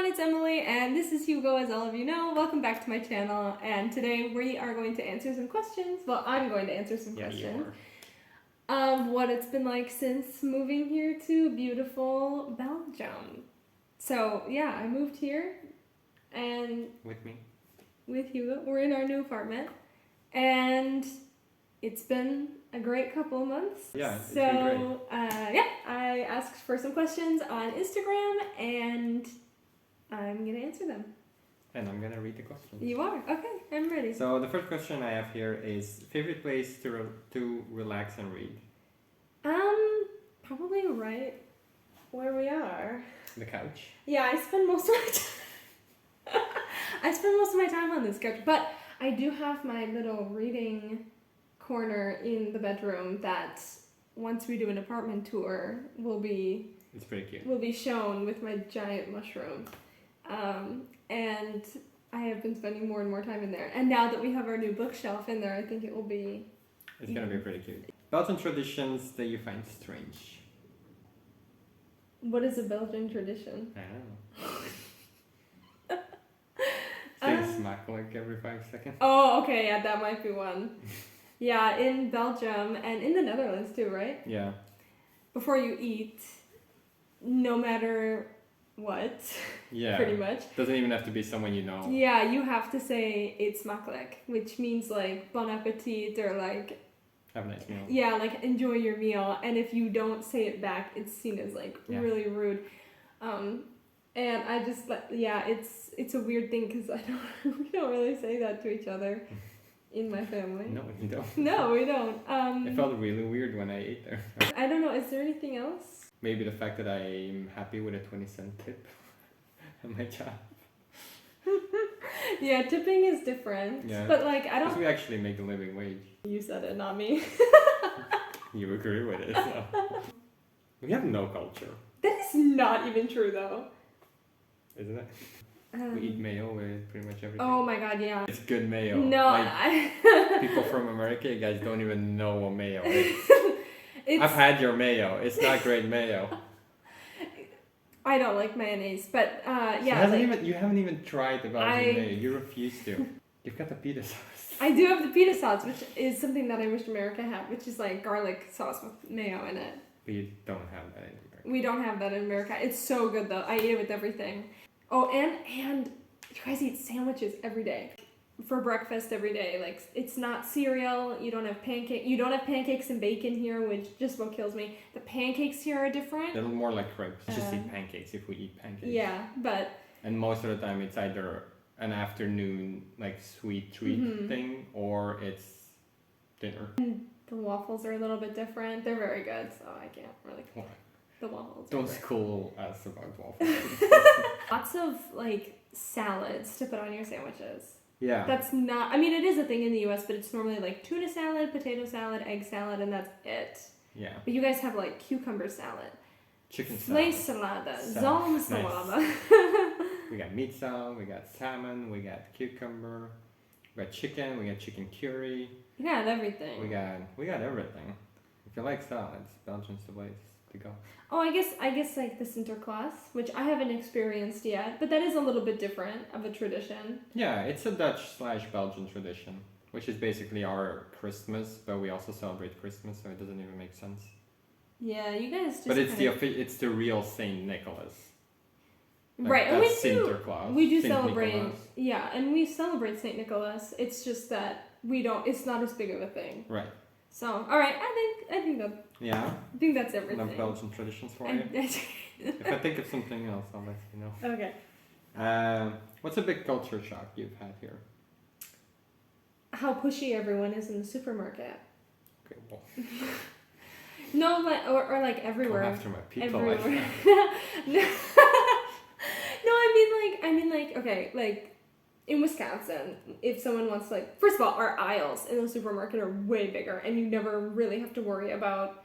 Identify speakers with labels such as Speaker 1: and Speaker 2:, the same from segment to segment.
Speaker 1: it's Emily, and this is Hugo, as all of you know. Welcome back to my channel, and today we are going to answer some questions. Well, I'm going to answer some questions of what it's been like since moving here to beautiful Belgium. So, yeah, I moved here, and... With Hugo. We're in our new apartment, and it's been a great couple of months.
Speaker 2: Yeah, it's
Speaker 1: so
Speaker 2: been great.
Speaker 1: I asked for some questions on Instagram, and I'm gonna answer them.
Speaker 2: And I'm gonna read the questions.
Speaker 1: You are? Okay, I'm ready.
Speaker 2: So the first question I have here is favorite place to relax and read?
Speaker 1: Probably right where we are.
Speaker 2: The couch.
Speaker 1: Yeah, I spend most of my time on this couch, but I do have my little reading corner in the bedroom that once we do an apartment tour
Speaker 2: It's pretty cute.
Speaker 1: will be shown with my giant mushroom. And I have been spending more and more time in there. And now that we have our new bookshelf in there, I think it will be...
Speaker 2: It's gonna be pretty cute. Belgian traditions that you find strange.
Speaker 1: What is a Belgian tradition?
Speaker 2: I don't know. Say smack like every 5 seconds.
Speaker 1: Oh, okay, yeah, that might be one. Yeah, in Belgium and in the Netherlands too, right?
Speaker 2: Yeah.
Speaker 1: Before you eat, no matter what,
Speaker 2: Yeah.
Speaker 1: pretty much.
Speaker 2: Doesn't even have to be someone you know.
Speaker 1: Yeah, you have to say it's smakelijk, which means like bon appetit or like...
Speaker 2: Have a nice meal.
Speaker 1: Yeah, like enjoy your meal. And if you don't say it back, it's seen as like really rude. And I just like, yeah, it's a weird thing because we don't really say that to each other in my family.
Speaker 2: No, you don't.
Speaker 1: No, we don't.
Speaker 2: It felt really weird when I ate there.
Speaker 1: I don't know. Is there anything else?
Speaker 2: Maybe the fact that I'm happy with a 20-cent tip at my job.
Speaker 1: Yeah, tipping is different.
Speaker 2: Yeah.
Speaker 1: But like, I don't...
Speaker 2: Because we actually make the living wage.
Speaker 1: You said it, not me.
Speaker 2: You agree with it, so. We have no culture.
Speaker 1: That is not even true, though.
Speaker 2: Isn't it? We eat mayo with pretty much everything.
Speaker 1: Oh my god, yeah.
Speaker 2: It's good mayo.
Speaker 1: No,
Speaker 2: like, people from America, you guys don't even know what mayo is. I've had your mayo. It's not great mayo.
Speaker 1: I don't like mayonnaise, but yeah.
Speaker 2: You haven't even tried the Belgian mayo. You refuse to. You've got the pita sauce.
Speaker 1: I do have the pita sauce, which is something that I wish America had, which is like garlic sauce with mayo in it.
Speaker 2: But you don't have that in America.
Speaker 1: We don't have that in America. It's so good though. I eat it with everything. Oh, and you guys eat sandwiches every day. For breakfast every day. Like, it's not cereal. You don't have pancakes and bacon here, which just what kills me. The pancakes here are different.
Speaker 2: They're more like crepes. Just eat pancakes if we eat pancakes.
Speaker 1: Yeah, but...
Speaker 2: And most of the time it's either an afternoon, like, sweet treat thing, or it's dinner.
Speaker 1: And the waffles are a little bit different. They're very good, so I can't really...
Speaker 2: What?
Speaker 1: The waffles.
Speaker 2: Don't school us about waffles.
Speaker 1: Lots of, like, salads to put on your sandwiches.
Speaker 2: Yeah.
Speaker 1: That's not... I mean, it is a thing in the US, but it's normally, like, tuna salad, potato salad, egg salad, and that's it.
Speaker 2: Yeah.
Speaker 1: But you guys have, like, cucumber salad.
Speaker 2: Chicken salad.
Speaker 1: Vleessalade. Zalmsalade.
Speaker 2: We got meat salad, we got salmon, we got cucumber, we got chicken, we got chicken curry.
Speaker 1: You got everything.
Speaker 2: We got everything. If you like salads, Belgium's the place to go.
Speaker 1: Oh, I guess like the Sinterklaas, which I haven't experienced yet, but that is a little bit different of a tradition.
Speaker 2: Yeah, it's a Dutch/Belgian tradition, which is basically our Christmas, but we also celebrate Christmas, so it doesn't even make sense.
Speaker 1: Yeah, you guys just...
Speaker 2: But it's the real Saint Nicholas. Like,
Speaker 1: right, and
Speaker 2: Sinterklaas.
Speaker 1: we do
Speaker 2: Saint
Speaker 1: celebrate...
Speaker 2: Nicholas.
Speaker 1: Yeah, and we celebrate Saint Nicholas. It's just that it's not as big of a thing.
Speaker 2: Right.
Speaker 1: So, alright, I think that's everything.
Speaker 2: Enough Belgian traditions for you. If I think of something else, I'll let you know.
Speaker 1: Okay.
Speaker 2: What's a big culture shock you've had here?
Speaker 1: How pushy everyone is in the supermarket.
Speaker 2: Okay, well.
Speaker 1: No, like or like everywhere.
Speaker 2: Come after my people.
Speaker 1: Everywhere. No, I mean like okay, like in Wisconsin, if someone wants to, like, first of all, our aisles in the supermarket are way bigger, and you never really have to worry about...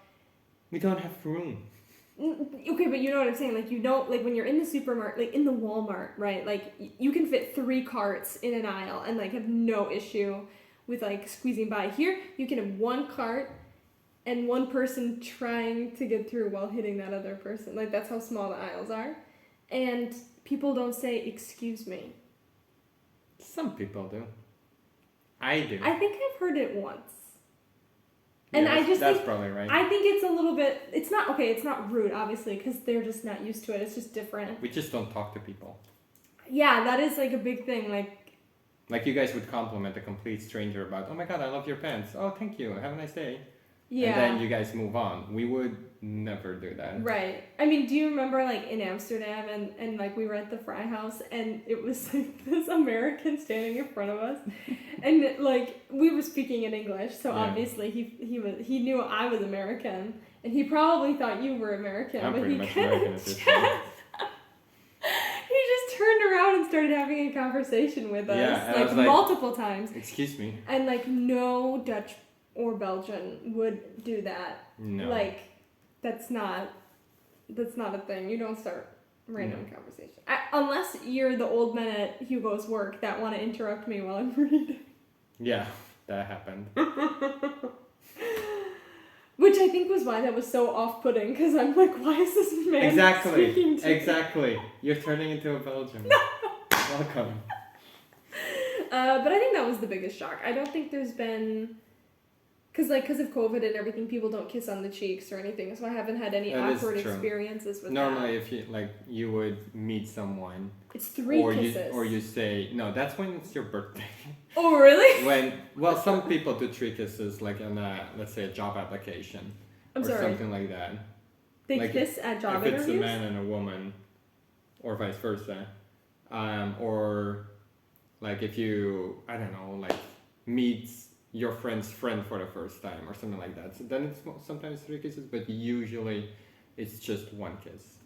Speaker 2: We don't have room.
Speaker 1: Okay, but you know what I'm saying? Like, you don't, like, when you're in the supermarket, like, in the Walmart, right? Like, you can fit 3 carts in an aisle and, like, have no issue with, like, squeezing by. Here, you can have 1 cart and 1 person trying to get through while hitting that other person. Like, that's how small the aisles are. and people don't say excuse me.
Speaker 2: Some people do. I do.
Speaker 1: I think I've heard it once.
Speaker 2: Yeah,
Speaker 1: And I just
Speaker 2: that's
Speaker 1: think,
Speaker 2: probably right.
Speaker 1: I think it's a little bit, it's not rude, obviously, because they're just not used to it. It's just different.
Speaker 2: We just don't talk to people.
Speaker 1: Yeah, that is like a big thing.
Speaker 2: Like you guys would compliment a complete stranger about, oh my god, I love your pants. Oh, thank you. Have a nice day.
Speaker 1: Yeah.
Speaker 2: And then you guys move on. We would never do that.
Speaker 1: Right. I mean, do you remember like in Amsterdam and like we were at the Fry House and it was like this American standing in front of us and like we were speaking in English, so obviously he knew I was American and he probably thought you were American.
Speaker 2: I'm
Speaker 1: but
Speaker 2: pretty
Speaker 1: he
Speaker 2: much American at this point.
Speaker 1: He just turned around and started having a conversation with us,
Speaker 2: Yeah, and I
Speaker 1: like
Speaker 2: was like,
Speaker 1: multiple times.
Speaker 2: Excuse me.
Speaker 1: And like no Dutch or Belgian would do that.
Speaker 2: No.
Speaker 1: Like that's not a thing. You don't start random conversation. Unless you're the old men at Hugo's work that want to interrupt me while I'm reading.
Speaker 2: Yeah, that happened.
Speaker 1: Which I think was why that was so off-putting, because I'm like, why is this man speaking to me?
Speaker 2: Exactly. You're turning into a Belgian. Welcome.
Speaker 1: But I think that was the biggest shock. I don't think there's been... Because of COVID and everything, people don't kiss on the cheeks or anything, so I haven't had any awkward experiences with
Speaker 2: Normally, if you would meet someone,
Speaker 1: it's 3 kisses.
Speaker 2: Or you say no. That's when it's your birthday.
Speaker 1: Oh really?
Speaker 2: Some people do 3 kisses, like in let's say a job application, something like that.
Speaker 1: They
Speaker 2: like
Speaker 1: kiss at job
Speaker 2: interviews? If it's a man and a woman, or vice versa, or like if you meet your friend's friend for the first time or something like that. So then it's sometimes 3 kisses, but usually it's just 1 kiss.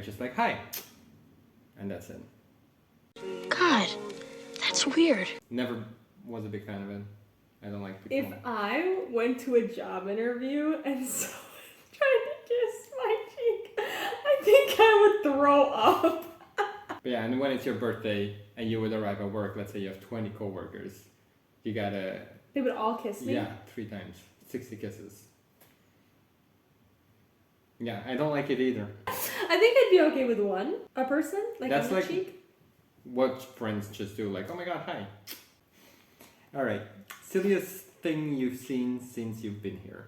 Speaker 2: Just like, hi. And that's it.
Speaker 3: God, that's weird.
Speaker 2: Never was a big fan of it. I don't like people.
Speaker 1: If I went to a job interview and someone tried to kiss my cheek, I think I would throw up.
Speaker 2: But yeah, and when it's your birthday and you would arrive at work, let's say you have 20 coworkers, you gotta...
Speaker 1: They would all kiss me?
Speaker 2: Yeah, 3 times. 60 kisses. Yeah, I don't like it either.
Speaker 1: I think I'd be okay with a person,
Speaker 2: That's
Speaker 1: on the cheek.
Speaker 2: What friends just do, like, oh my god, hi. Alright, silliest thing you've seen since you've been here?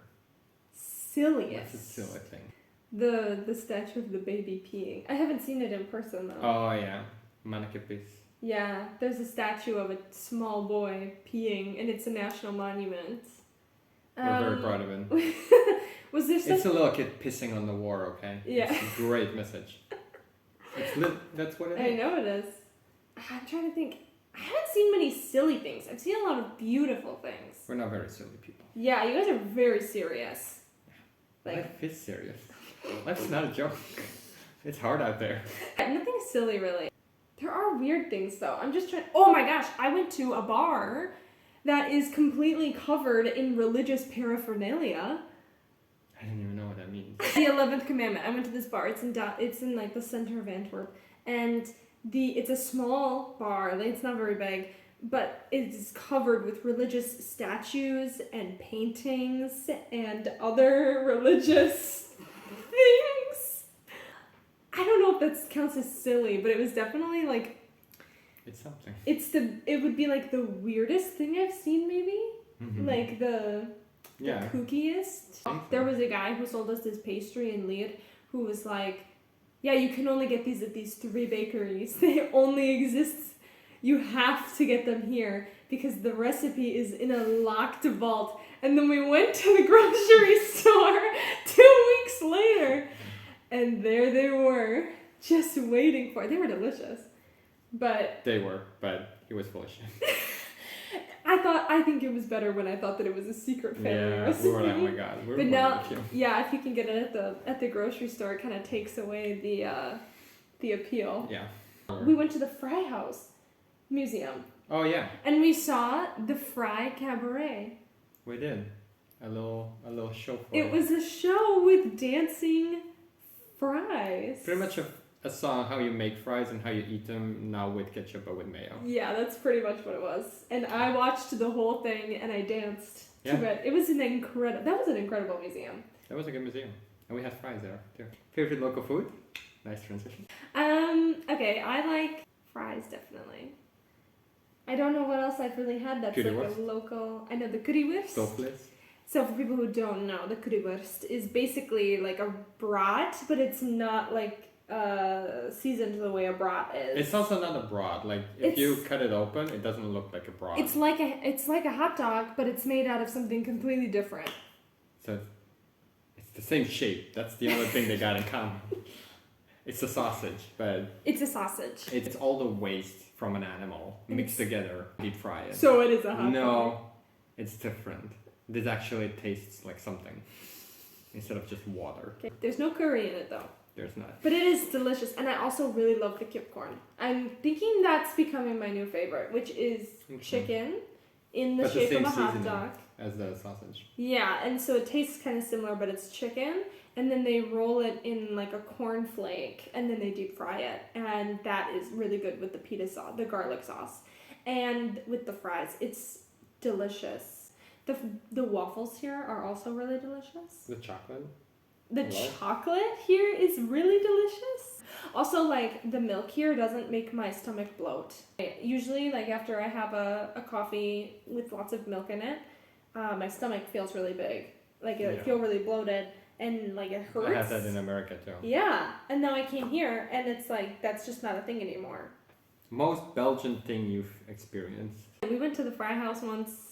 Speaker 1: Silliest?
Speaker 2: What's a silly thing?
Speaker 1: The statue of the baby peeing. I haven't seen it in person though.
Speaker 2: Oh yeah, Mannekepis.
Speaker 1: Yeah, there's a statue of a small boy peeing, and it's a national monument.
Speaker 2: We're very proud of it.
Speaker 1: Was there something...
Speaker 2: It's a little kid pissing on the war, okay?
Speaker 1: Yeah.
Speaker 2: It's a great message. That's what it is.
Speaker 1: I know it is. I'm trying to think. I haven't seen many silly things. I've seen a lot of beautiful things.
Speaker 2: We're not very silly people.
Speaker 1: Yeah, you guys are very serious.
Speaker 2: Life is serious. Life's not a joke. It's hard out there.
Speaker 1: Nothing silly, really. There are weird things, though. I'm just trying... Oh my gosh, I went to a bar that is completely covered in religious paraphernalia.
Speaker 2: I didn't even know what that means.
Speaker 1: The 11th Commandment. I went to this bar. It's in like the center of Antwerp. And it's a small bar. It's not very big. But it's covered with religious statues and paintings and other religious things. I don't know if that counts as silly, but it was definitely like...
Speaker 2: It's something.
Speaker 1: It would be like the weirdest thing I've seen, maybe?
Speaker 2: Mm-hmm.
Speaker 1: Like the
Speaker 2: Yeah.
Speaker 1: kookiest. There was a guy who sold us this pastry in Lied who was like, yeah, you can only get these at these 3 bakeries. They only exist. You have to get them here because the recipe is in a locked vault. And then we went to the grocery store 2 weeks later, and there they were, just waiting for it. They were delicious, but...
Speaker 2: They were, but he was full of shit.
Speaker 1: I think it was better when I thought that it was a secret family recipe.
Speaker 2: We were like, oh my god.
Speaker 1: But now, yeah, if you can get it at the grocery store, it kind of takes away the appeal.
Speaker 2: Yeah.
Speaker 1: We went to the Fry House Museum.
Speaker 2: Oh yeah.
Speaker 1: And we saw the Fry Cabaret.
Speaker 2: We did. A little show for
Speaker 1: it. Was a show with dancing fries.
Speaker 2: Pretty much a song how you make fries and how you eat them, now with ketchup or with mayo.
Speaker 1: Yeah, that's pretty much what it was. And I watched the whole thing and I danced to it. It was an incredible museum.
Speaker 2: That was a good museum. And we had fries there too. Favorite local food? Nice transition.
Speaker 1: Okay, I like fries definitely. I don't know what else I've really had that's like
Speaker 2: Currywurst?
Speaker 1: a local. I know the currywurst.
Speaker 2: Stoofvlees?
Speaker 1: So for people who don't know, the currywurst is basically like a brat, but it's not like seasoned the way a brat is.
Speaker 2: It's also not a brat. Like if you cut it open, it doesn't look like a brat.
Speaker 1: It's like a hot dog, but it's made out of something completely different.
Speaker 2: So it's the same shape. That's the only thing they got in common. It's a sausage, but
Speaker 1: It's a sausage.
Speaker 2: it's all the waste from an animal mixed together, deep fry it.
Speaker 1: So it is a hot dog.
Speaker 2: No, it's different. This actually tastes like something instead of just water.
Speaker 1: Okay. There's no curry in it though.
Speaker 2: There's not.
Speaker 1: But it is delicious, and I also really love the kip corn. I'm thinking that's becoming my new favorite, which is chicken in the
Speaker 2: But
Speaker 1: shape
Speaker 2: the
Speaker 1: of
Speaker 2: same
Speaker 1: a hot
Speaker 2: seasoning
Speaker 1: dog.
Speaker 2: as the sausage.
Speaker 1: Yeah, and so it tastes kind of similar, but it's chicken, and then they roll it in like a corn flake, and then they deep fry it, and that is really good with the pita sauce, the garlic sauce, and with the fries. It's delicious. The waffles here are also really delicious.
Speaker 2: The chocolate.
Speaker 1: The
Speaker 2: Hello?
Speaker 1: chocolate here is really delicious. Also, like, the milk here doesn't make my stomach bloat. Usually, like, after I have a coffee with lots of milk in it, my stomach feels really big. Like, I feel really bloated, and, like, it hurts.
Speaker 2: I have that in America, too.
Speaker 1: Yeah, and now I came here, and it's like, that's just not a thing anymore.
Speaker 2: Most Belgian thing you've experienced?
Speaker 1: We went to the fry house once.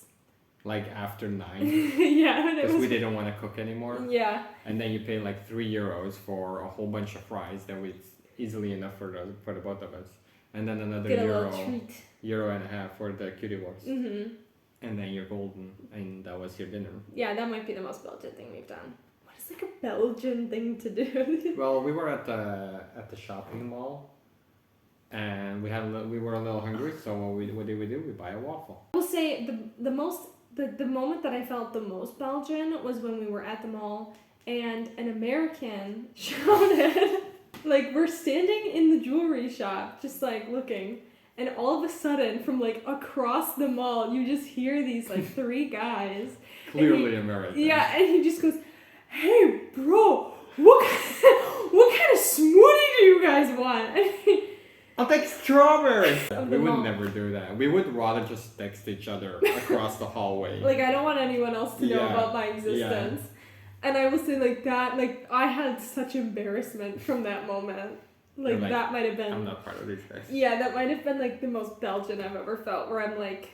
Speaker 2: Like after 9?
Speaker 1: Yeah.
Speaker 2: Because we didn't want to cook anymore.
Speaker 1: Yeah.
Speaker 2: And then you pay like €3 for a whole bunch of fries that was easily enough for the both of us. And then another
Speaker 1: Get a little treat.
Speaker 2: €1.50 for the currywurst.
Speaker 1: Mm-hmm.
Speaker 2: And then you're golden, and that was your dinner.
Speaker 1: Yeah, that might be the most Belgian thing we've done. What is like a Belgian thing to do?
Speaker 2: Well, we were at the shopping mall, and we were a little hungry. So what did we do? We buy a waffle.
Speaker 1: I will say the moment that I felt the most Belgian was when we were at the mall and an American shouted, like, we're standing in the jewelry shop, just like looking, and all of a sudden from like across the mall you just hear these like 3 guys.
Speaker 2: Clearly American.
Speaker 1: Yeah, and he just goes, "Hey bro, what kind of smoothie do you guys want?"
Speaker 2: I'll take strawberries!
Speaker 1: Of
Speaker 2: We
Speaker 1: the
Speaker 2: would
Speaker 1: mall.
Speaker 2: never do that. We would rather just text each other across the hallway.
Speaker 1: Like, I don't want anyone else to know
Speaker 2: Yeah,
Speaker 1: about my existence. And I will say, like, that, like, I had such embarrassment from that moment. Like,
Speaker 2: like,
Speaker 1: that might have been...
Speaker 2: I'm not part of these guys.
Speaker 1: Yeah, that might have been, like, the most Belgian I've ever felt, where I'm like,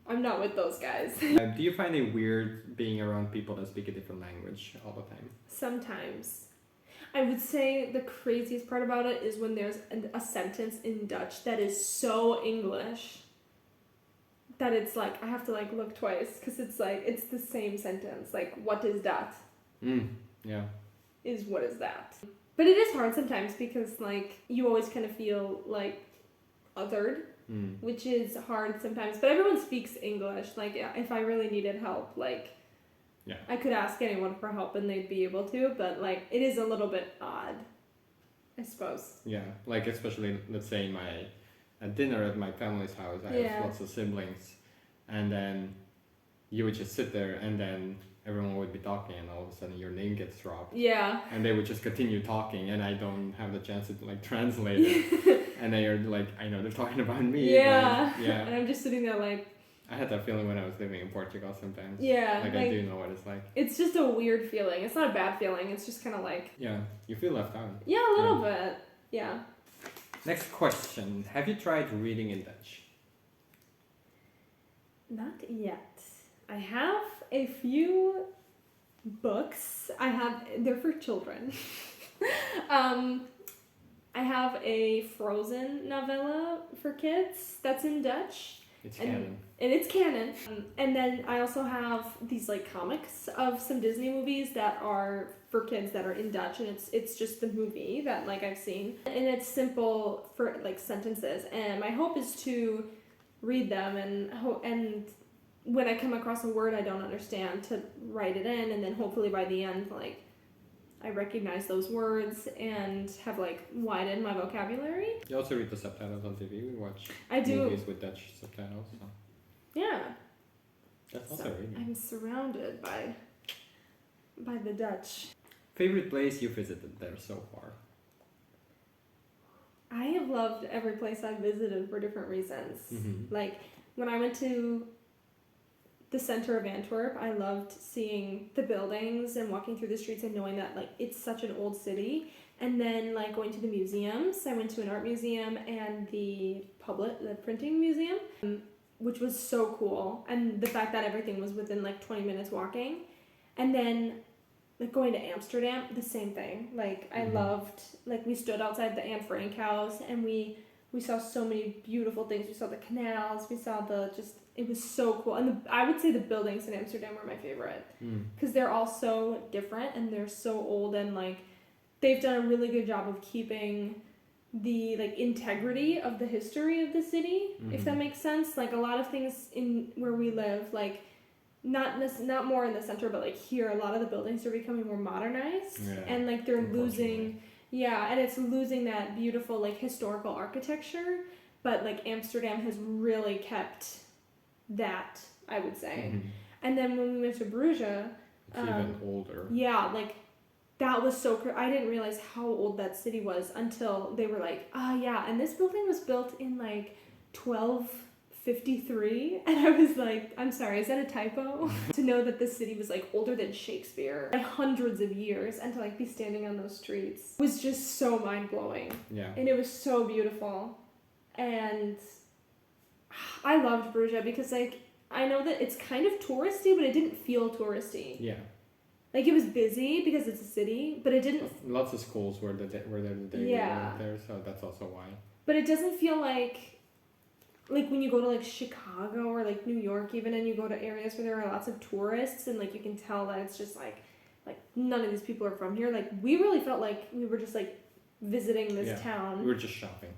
Speaker 1: I'm not with those guys.
Speaker 2: Do you find it weird being around people that speak a different language all the time?
Speaker 1: Sometimes. I would say the craziest part about it is when there's a sentence in Dutch that is so English that it's like, I have to, like, look twice, because it's like, it's the same sentence. Like, what is that?
Speaker 2: Yeah.
Speaker 1: Is what is that? But it is hard sometimes because, like, you always kind of feel, like, othered, which is hard sometimes. But everyone speaks English. Like, if I really needed help, like,
Speaker 2: Yeah.
Speaker 1: I could ask anyone for help and they'd be able to. But, like, it is a little bit odd, I suppose.
Speaker 2: Yeah, like especially, let's say, at dinner at my family's house, I have lots of siblings, and then you would just sit there, and then everyone would be talking, and all of a sudden your name gets dropped.
Speaker 1: Yeah.
Speaker 2: And they would just continue talking, and I don't have the chance to like translate it. And then you're like, I know they're talking about me.
Speaker 1: Yeah.
Speaker 2: But, yeah.
Speaker 1: And I'm just sitting there like...
Speaker 2: I had that feeling when I was living in Portugal sometimes.
Speaker 1: Yeah.
Speaker 2: Like I do know what it's like.
Speaker 1: It's just a weird feeling. It's not a bad feeling. It's just kind of like...
Speaker 2: Yeah, you feel left out.
Speaker 1: Yeah, a little bit. Yeah.
Speaker 2: Next question. Have you tried reading in Dutch?
Speaker 1: Not yet. I have a few books. They're for children. I have a Frozen novella for kids that's in Dutch.
Speaker 2: It's canon.
Speaker 1: And it's canon. And then I also have these like comics of some Disney movies that are for kids that are in Dutch, and it's just the movie that like I've seen. And it's simple for like sentences. And my hope is to read them and when I come across a word I don't understand, to write it in, and then hopefully by the end like I recognize those words and have like widened my vocabulary.
Speaker 2: You also read the subtitles on TV. We watch
Speaker 1: I do.
Speaker 2: movies with Dutch subtitles. So.
Speaker 1: Yeah.
Speaker 2: That's also
Speaker 1: So
Speaker 2: reading.
Speaker 1: I'm surrounded by the Dutch.
Speaker 2: Favorite place you visited there so far?
Speaker 1: I have loved every place I've visited for different reasons. Like when I went to the center of Antwerp, I loved seeing the buildings and walking through the streets and knowing that like it's such an old city. And then like going to the museums, I went to an art museum and the printing museum, which was so cool. And the fact that everything was within like 20 minutes walking. And then like going to Amsterdam, the same thing. Like I loved, like we stood outside the Anne Frank house and we saw so many beautiful things. We saw the canals, we saw it was so cool. And I would say the buildings in Amsterdam were my favorite because they're all so different and they're so old, and like they've done a really good job of keeping the like integrity of the history of the city, if that makes sense. Like a lot of things in where we live, like not more in the center, but like here, a lot of the buildings are becoming more modernized, and like they're losing, and it's losing that beautiful like historical architecture. But like Amsterdam has really kept that, I would say. And then when we went to Bruges,
Speaker 2: it's even older. Yeah, like
Speaker 1: that was so I didn't realize how old that city was until they were like, and this building was built in like 1253, and I was like, I'm sorry, is that a typo? To know that this city was like older than Shakespeare by hundreds of years, and to like be standing on those streets was just so mind-blowing. And it was so beautiful. And I loved Bruges because like I know that it's kind of touristy, but it didn't feel touristy. Like it was busy because it's a city, but it didn't.
Speaker 2: Lots of schools were there the day we went there, so that's also why. But
Speaker 1: it doesn't feel like when you go to like Chicago or like New York even, and you go to areas where there are lots of tourists, and like you can tell that it's just like none of these people are from here. Like we really felt like we were just like visiting this town.
Speaker 2: We were just shopping.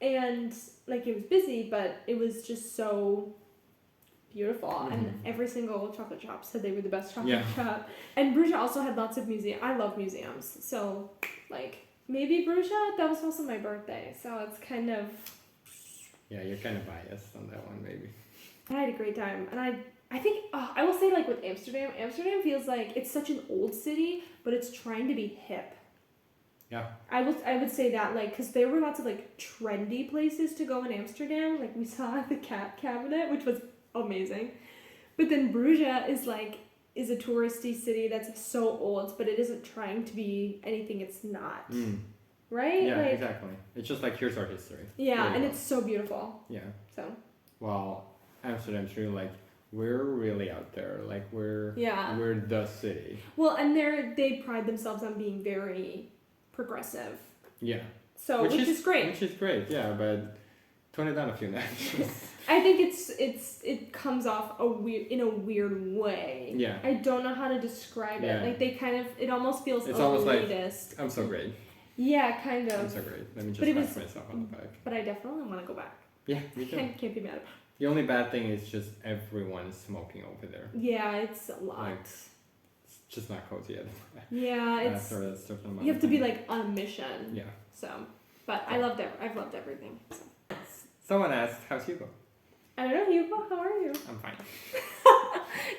Speaker 1: And like it was busy, but it was just so beautiful. And every single chocolate shop said they were the best chocolate shop. And Bruges also had lots of museums. I love museums, so like maybe Bruges. That was also my birthday, so it's kind of.
Speaker 2: Yeah, you're kind of biased on that one, maybe.
Speaker 1: I had a great time, and I think I will say like with Amsterdam feels like it's such an old city, but it's trying to be hip. I would say that, like, because there were lots of like trendy places to go in Amsterdam. Like we saw the Cat Cabinet, which was amazing, but then Bruges is a touristy city that's so old, but it isn't trying to be anything it's not. Right?
Speaker 2: Yeah, like, exactly. It's just like here's our history.
Speaker 1: Yeah, really, and it's so beautiful. So.
Speaker 2: Well, Amsterdam's really like we're really out there. Like we're the city.
Speaker 1: Well, and they pride themselves on being very progressive. So which is great.
Speaker 2: Which is great, but tone it down a few notches.
Speaker 1: I think it comes off in a weird way. I don't know how to describe it. Like they kind of, it almost feels
Speaker 2: it's
Speaker 1: almost
Speaker 2: elitist. Like I'm so great.
Speaker 1: Yeah, kind of.
Speaker 2: I'm so great. Let me just pat myself on the back.
Speaker 1: But I definitely want to go back.
Speaker 2: Yeah, me too.
Speaker 1: Can't be mad about it.
Speaker 2: The only bad thing is just everyone's smoking over there.
Speaker 1: Yeah, it's a lot.
Speaker 2: Like, it's just not cozy at all.
Speaker 1: Yeah, it's. You have to be like on a mission. So, but I loved it. I've loved everything. So.
Speaker 2: Someone asked, "How's Hugo?"
Speaker 1: I don't know, Hugo. How are you?
Speaker 2: I'm fine.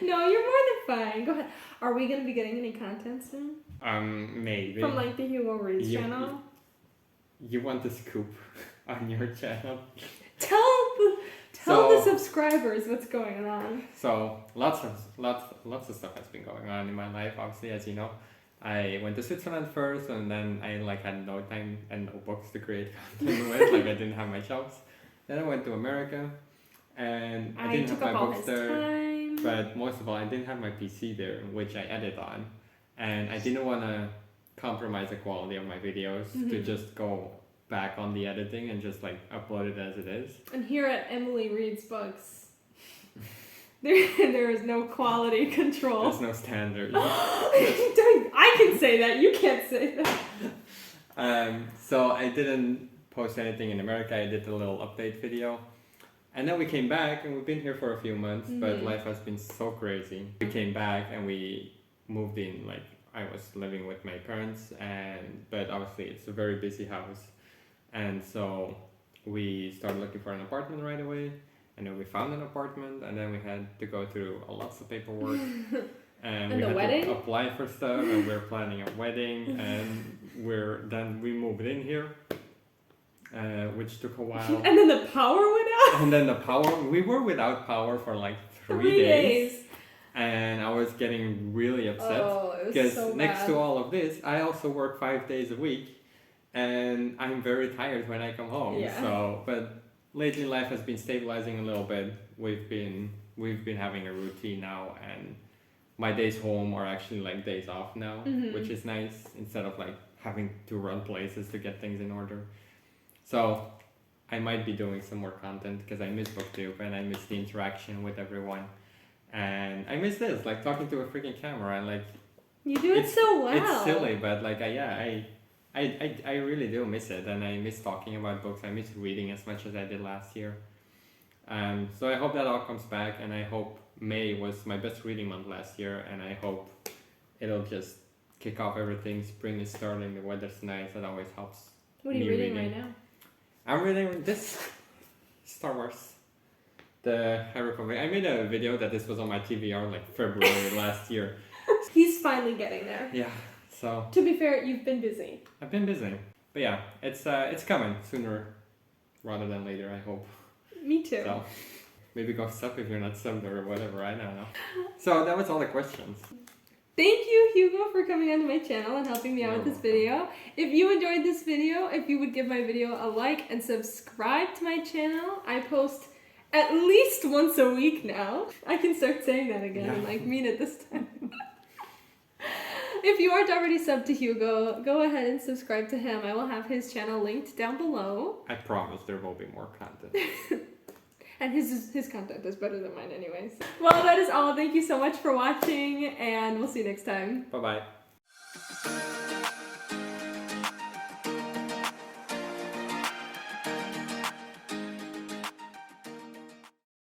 Speaker 1: No, you're more than fine. Go ahead. Are we gonna be getting any content soon?
Speaker 2: Maybe.
Speaker 1: From like the Hugo Reads channel.
Speaker 2: You want the scoop on your channel?
Speaker 1: Tell the subscribers what's going on.
Speaker 2: So lots of stuff has been going on in my life. Obviously, as you know, I went to Switzerland first, and then I like had no time and no books to create content with. Like I didn't have my shelves. Then I went to America, and I didn't have my books there. But most of all, I didn't have my PC there, which I edit on, and I didn't want to compromise the quality of my videos to just go back on the editing and just like upload it as it is.
Speaker 1: And here at Emily Reads Books, there is no quality control.
Speaker 2: There's no standard.
Speaker 1: I can say that. You can't say that.
Speaker 2: So I didn't post anything in America. I did a little update video. And then we came back, and we've been here for a few months, but life has been so crazy. We came back and we moved in, like I was living with my parents, but obviously it's a very busy house. And so we started looking for an apartment right away, and then we found an apartment, and then we had to go through lots of paperwork. And we had to apply for stuff, and we're planning a wedding, and we moved in here. which took a while.
Speaker 1: And then the power went out.
Speaker 2: And then the power, we were without power for like 3 days. And I was getting really upset.
Speaker 1: Oh, it was
Speaker 2: because
Speaker 1: so
Speaker 2: next
Speaker 1: bad.
Speaker 2: to all of this, I also work 5 days a week. And I'm very tired when I come home.
Speaker 1: Yeah.
Speaker 2: So, but lately life has been stabilizing a little bit. We've been having a routine now, and my days home are actually like days off now, which is nice, instead of like having to run places to get things in order. So I might be doing some more content because I miss BookTube and I miss the interaction with everyone. And I miss this, like talking to a freaking camera, and like
Speaker 1: You do it so well.
Speaker 2: it's silly, but like I really do miss it, and I miss talking about books. I miss reading as much as I did last year. So I hope that all comes back, and I hope May was my best reading month last year, and I hope it'll just kick off everything. Spring is starting, the weather's nice, that always helps.
Speaker 1: What are you reading right now?
Speaker 2: I'm reading this Star Wars, the High Republic. I made a video that this was on my TBR like February last year.
Speaker 1: He's finally getting there.
Speaker 2: Yeah, so
Speaker 1: To be fair, you've been busy.
Speaker 2: I've been busy, but yeah, it's coming sooner rather than later, I hope.
Speaker 1: Me too.
Speaker 2: So maybe go sub if you're not subbed or whatever, I don't know. So that was all the questions.
Speaker 1: Thank you, Hugo, for coming onto my channel and helping me out
Speaker 2: You're
Speaker 1: with this
Speaker 2: welcome.
Speaker 1: video. If you enjoyed this video, if you would give my video a like and subscribe to my channel, I post at least once a week now. I can start saying that again and like mean it this time. If you aren't already subbed to Hugo, go ahead and subscribe to him. I will have his channel linked down below.
Speaker 2: I promise there will be more content.
Speaker 1: And his content is better than mine anyways. Well, that is all. Thank you so much for watching, and we'll see you next time.
Speaker 2: Bye-bye.